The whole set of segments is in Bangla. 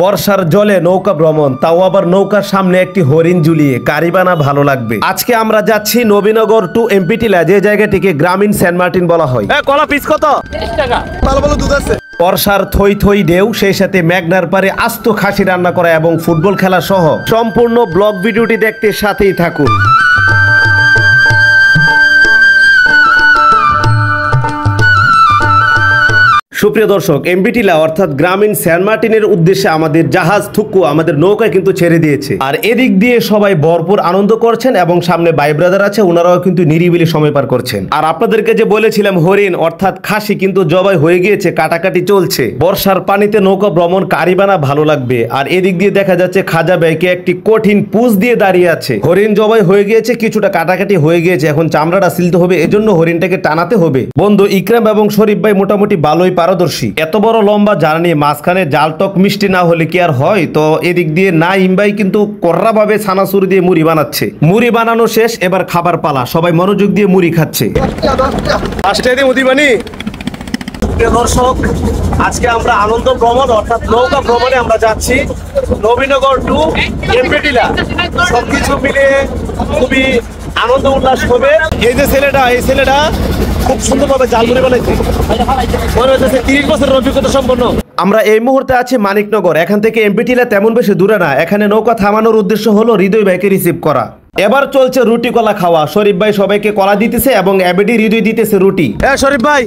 বর্ষার জলে নৌকা ভ্রমণ, তাও আবার নৌকার সামনে একটি হরিণ ঝুলিয়ে, কারিবানা ভালো লাগবে। আজকে আমরা যাচ্ছি নবীনগর টু এমপি টিলা, যে জায়গাটিকে গ্রামীণ সেন্ট মার্টিন বলা হয়। কলা পিস কত? 30 টাকা। ভালো ভালো দুধ আছে। বর্ষার থই থই ঢেউ, সেই সাথে মেঘনার পারে আস্ত খাসি রান্না করা এবং ফুটবল খেলা সহ সম্পূর্ণ ব্লগ ভিডিওটি দেখতে সাথেই থাকুন। সুপ্রিয় দর্শক, এমপি টিলা অর্থাৎ গ্রামীণ সেন্ট মার্টিনের উদ্দেশ্যে আমাদের জাহাজ থুক্কু আমাদের নৌকা কিন্তু ছেড়ে দিয়েছে। আর এদিক দিয়ে সবাই ভরপুর আনন্দ করছেন এবং সামনে ভাই ব্রাদার আছে, ওনারাও কিন্তু নিরিবিলি সময় পার করছেন। আর আপনাদেরকে যে বলেছিলাম হরিণ অর্থাৎ খাসি কিন্তু জবাই হয়ে গিয়েছে, কাটাকাটি চলছে। বর্ষার পানিতে নৌকা ভ্রমণ কারিবানা ভালো লাগবে। আর এদিক দিয়ে দেখা যাচ্ছে খাজা ভাইকে একটি কঠিন পুষ দিয়ে দাঁড়িয়ে আছে। হরিণ জবাই হয়ে গিয়েছে, কিছুটা কাটাকাটি হয়ে গিয়েছে, এখন চামড়াটা সিলতে হবে, এজন্য হরিণটাকে টানাতে হবে। বন্ধু ইকরাম এবং শরীফ ভাই মোটামুটি ভালোই পারদর্শী। এত বড় লম্বা জার্নি, মাঝখানে জাল টক মিষ্টি না হলে কি আর হয়? তো এদিক দিয়ে না ইমবাই কিন্তু কররা ভাবে ছানাচুর দিয়ে মুড়ি বানাচ্ছে। মুড়ি বানানো শেষ, এবার খাবার পালা। সবাই মনোযোগ দিয়ে মুড়ি খাচ্ছে। দর্শক, আজকে আমরা আনন্দ ভ্রমণ অর্থাৎ নৌকা ভ্রমণে আমরা যাচ্ছি নবীনগর টু এমপি টিলা। সবকিছু মিলিয়ে খুবই আনন্দ উল্লাস হবে। এই যে ছেলেটা, এই ছেলেটা খুব সুন্দরভাবে জাল মুড়ি বানাইছে, মনে হচ্ছে 30 বছরের অভিজ্ঞতা সম্পন্ন। আমরা এই মুহূর্তে আছি মানিকনগর। এখান থেকে এমপি টিলা তেমন বেশি দূরে না। এখানে নৌকা থামানোর উদ্দেশ্য হলো হৃদয় ভাইকে রিসিভ করা। এবার চলছে রুটি কলা খাওয়া। শরীফ ভাই সবাইকে কলা দিতেছে এবং এবিডি হৃদয় দিতেছে রুটি। শরীফ ভাই,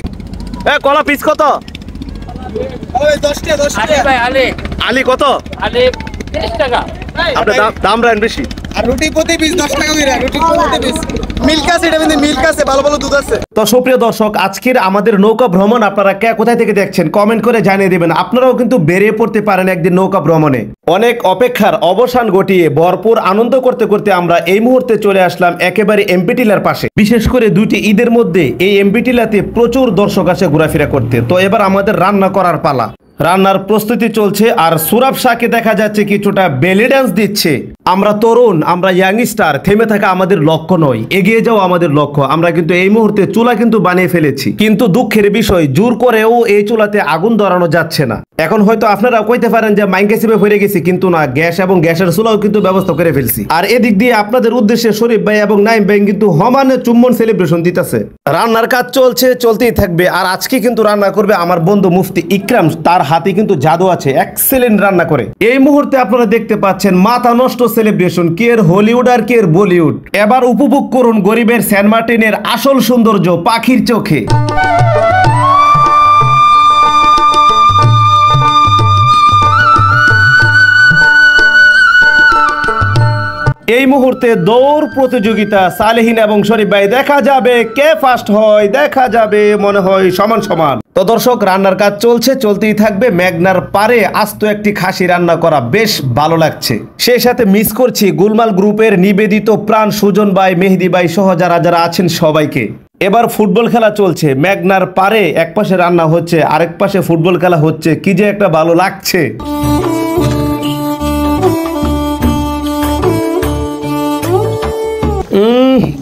কলা পিস কত? 10 টাকা। আলি কত? আলি 30 টাকা। আপনার দাম রাখেন বেশি। আর রুটি প্রতি পিস 10 টাকা করে। রুটি প্রতি পিস মিল্ক আছে, এটা মানে মিল্ক আছে, ভালো ভালো দুধ আছে। তো সুপ্রিয় দর্শক, আজকের আমাদের নৌকা ভ্রমণ আপনারা কে কোথায় থেকে দেখছেন কমেন্ট করে জানিয়ে দিবেন। আপনারাও কিন্তু বেরিয়ে পড়তে পারেন একদিন নৌকা ভ্রমণে। অনেক অপেক্ষার অবসান ঘটিয়ে ভরপুর আনন্দ করতে করতে আমরা এই মুহূর্তে চলে আসলাম একেবারে এমপি টিলার পাশে। বিশেষ করে দুইটি ঈদের মধ্যে এই এমপি টিলাতে প্রচুর দর্শক আসে ঘোরাফেরা করতে। তো এবার আমাদের রান্না করার পালা। রান্নার প্রস্তুতি চলছে আর সুরাব শাহকে দেখা যাচ্ছে কিছুটা বেলি ডান্স দিচ্ছে। আমরা তরুণ, আমরা ইয়াংস্টার, থেমে থাকা আমাদের লক্ষ্য নয়, এগিয়ে যাও আমাদের লক্ষ্য। আমরা কিন্তু এই মুহূর্তে চুলা কিন্তু বানিয়ে ফেলেছি, কিন্তু দুঃখের বিষয় জোর করেও এই চুলাতে আগুন ধরানো যাচ্ছে না। এখন হয়তো আপনারা কইতে পারেন যে মাইকে চেপে ফিরে গেছি, কিন্তু না, গ্যাস এবং গ্যাসের চুলাও কিন্তু ব্যবস্থা করে ফেলছি। আর এদিক দিয়ে আপনাদের উদ্দেশ্যে শরীফ ভাই এবং নাইম ভাই কিন্তু সমানে চুম্বন সেলিব্রেশন দিতেছে। রান্নার কাজ চলছে, চলতেই থাকবে। আর আজকে কিন্তু রান্না করবে আমার বন্ধু মুফতি ইকরাম। তার হাতে কিন্তু জাদু আছে, এক্সেলেন্ট রান্না করে। এই মুহূর্তে আপনারা দেখতে পাচ্ছেন মাথা নষ্ট সেলিব্রেশন, কে এর হলিউড আর কে এর বলিউড। এবার উপভোগ করুন গরিবের সেন্ট মার্টিনের আসল সৌন্দর্য পাখির চোখে। এই মুহূর্তে দৌড় প্রতিযোগিতা, সালেহিন এবং শরীফ ভাই, দেখা যাবে কে ফার্স্ট হয়, দেখা যাবে মনে হয় সমান সমান। তো দর্শক, রান্নার কাজ চলছে, চলতেই থাকবে। মেঘনার পারে আস্ত একটি খাসি রান্না করা বেশ ভালো লাগছে। সেই সাথে মিস করছি গুলমাল গ্রুপের নিবেদিত প্রাণ সুজন ভাই, মেহেদি ভাই সহ যারা যারা আছেন সবাইকে। এবার ফুটবল খেলা চলছে মেঘনার পারে, এক পাশে রান্না হচ্ছে, আরেক পাশে ফুটবল খেলা হচ্ছে। কি যে একটা ভালো লাগছে।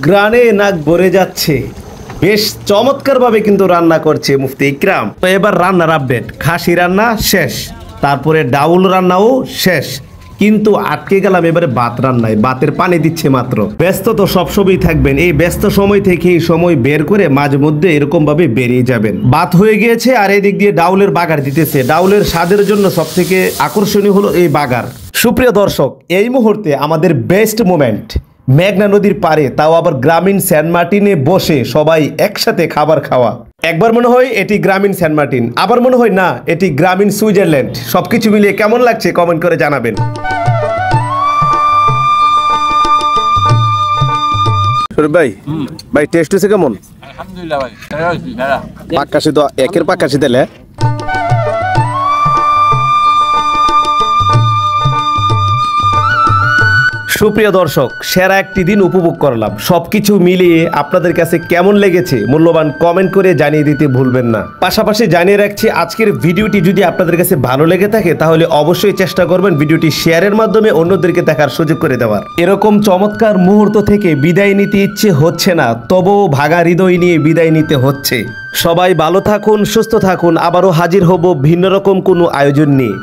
গ্রানে নাক ভরে যাচ্ছে। বেশ চমৎকার ভাবে কিন্তু রান্না করছে মুফতি ইকরাম। তো এবার রান্নার আপডেট। খাসি রান্না শেষ, তারপরে ডাউল রান্নাও শেষ, কিন্তু আটকে গেলাম এবারে ভাত রান্নায়। ভাতের পানি দিচ্ছে মাত্র। ব্যস্ত তো সবসময় থাকবেন, এই ব্যস্ত সময় থেকে এই সময় বের করে মাঝে মধ্যে এরকম ভাবে বেরিয়ে যাবেন। ভাত হয়ে গিয়েছে আর এদিক দিয়ে ডাউলের বাগার দিতেছে। ডাউলের স্বাদের জন্য সব থেকে আকর্ষণীয় হলো এই বাগার। সুপ্রিয় দর্শক, এই মুহূর্তে আমাদের বেস্ট মোমেন্ট মেঘনা নদীর পারে, তাও আবার গ্রামীণ সেন্ট মার্টিনে বসে সবাই একসাথে খাবার খাওয়া। একবার মনে হয় এটি গ্রামীণ সেন্ট মার্টিন, আবার মনে হয় না এটি গ্রামীণ সুইজারল্যান্ড। সবকিছু মিলিয়ে কেমন লাগছে কমেন্ট করে জানাবেন। শরীফ ভাই, ভাই টেস্ট হয়েছে কেমন? আলহামদুলিল্লাহ ভাই, পাক্কাশি তো একের পাক্কাশি দিলে। সুপ্রিয় দর্শক, সেরা একটি দিন উপভোগ করলাম। সবকিছু মিলিয়ে আপনাদের কাছে কেমন লেগেছে মূল্যবান কমেন্ট করে জানিয়ে দিতে ভুলবেন না। পাশাপাশি জানিয়ে রাখছি, আজকের ভিডিওটি যদি আপনাদের কাছে ভালো লেগে থাকে তাহলে অবশ্যই চেষ্টা করবেন ভিডিওটি শেয়ারের মাধ্যমে অন্যদেরকে দেখার সুযোগ করে দেওয়ার। এরকম চমৎকার মুহূর্ত থেকে বিদায় নিতে ইচ্ছে হচ্ছে না, তবুও ভাঙা হৃদয় নিয়ে বিদায় নিতে হচ্ছে। সবাই ভালো থাকুন, সুস্থ থাকুন। আবারও হাজির হব ভিন্ন রকম কোনো আয়োজন নিয়ে।